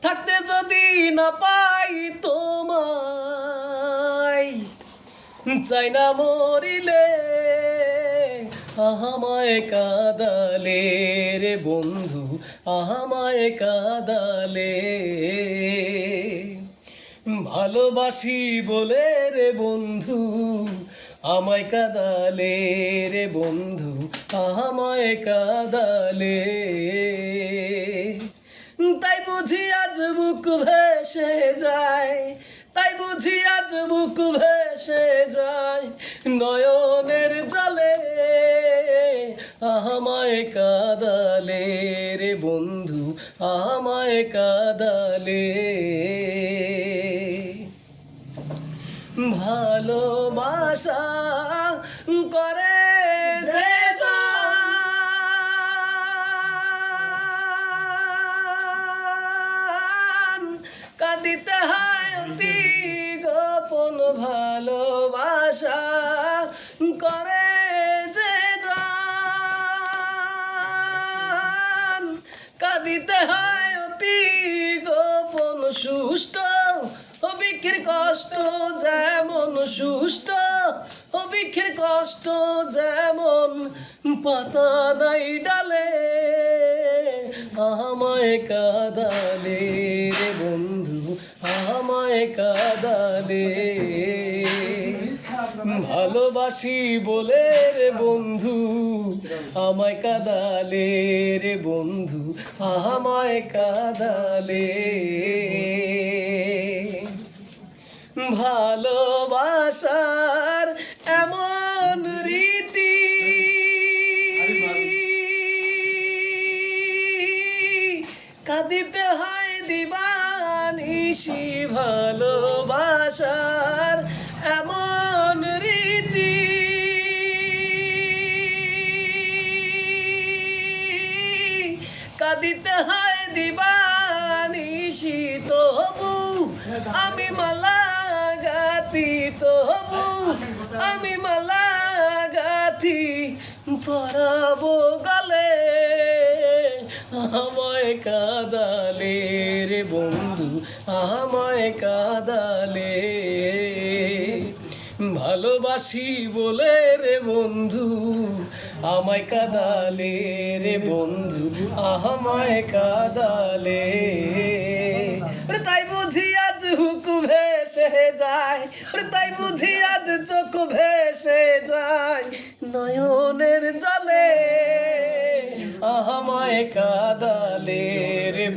থাকতে যদি না পাই তোমায়, চাই না মরিলে আমায় কাঁদালে রে বন্ধু, আমায় কাঁদালে। ভালোবাসি বলে রে বন্ধু আমায় কাঁদালে রে বন্ধু, আমায় কাঁদালে। তাই বুঝি আজ বুক ভেসে যায়, তাই বুঝি আজ বুক ভেসে যায় নয়নের জলে, আমায় কাঁদালে রে বন্ধু, আমায় কাঁদালে। ভালোবাসা করে যে জান, কাঁদিতে হয় অতি গোপন। ভালোবাসা করে যে জান, কাঁদিতে হয় অতি গোপন। সুষ্ট অবিক্ষের কষ্ট যেমন, সুষ্ট অবিক্ষের কষ্ট যেমন, পাতা নাই ডালে আমায় কাঁদালে রে বন্ধু, আমায় কাঁদালে। ভালোবাসি বলে রে বন্ধু আমায় কাঁদালে রে বন্ধু, আমায় কাঁদালে। ভালোবাসার এমন রীতি কাঁদিতে হয় দিবানিশি। ভালোবাসার এমন রীতি কাঁদিতে হয় দিবানিশি। তবু আমি মালা গাথি, তবু আমি মালা গাথি পরাবো গলে, আমায় কাঁদালে রে বন্ধু, আমায় কাঁদালে। ভালোবাসি বলে রে বন্ধু আমায় কাঁদালে রে বন্ধু, আমায় কাঁদালে। তাই বুঝি আজ হুক ভেসে যায়, তাই বুঝি আজ চোখ ভেসে যায় নয়নের জলে, আমায় কাঁদালে রে।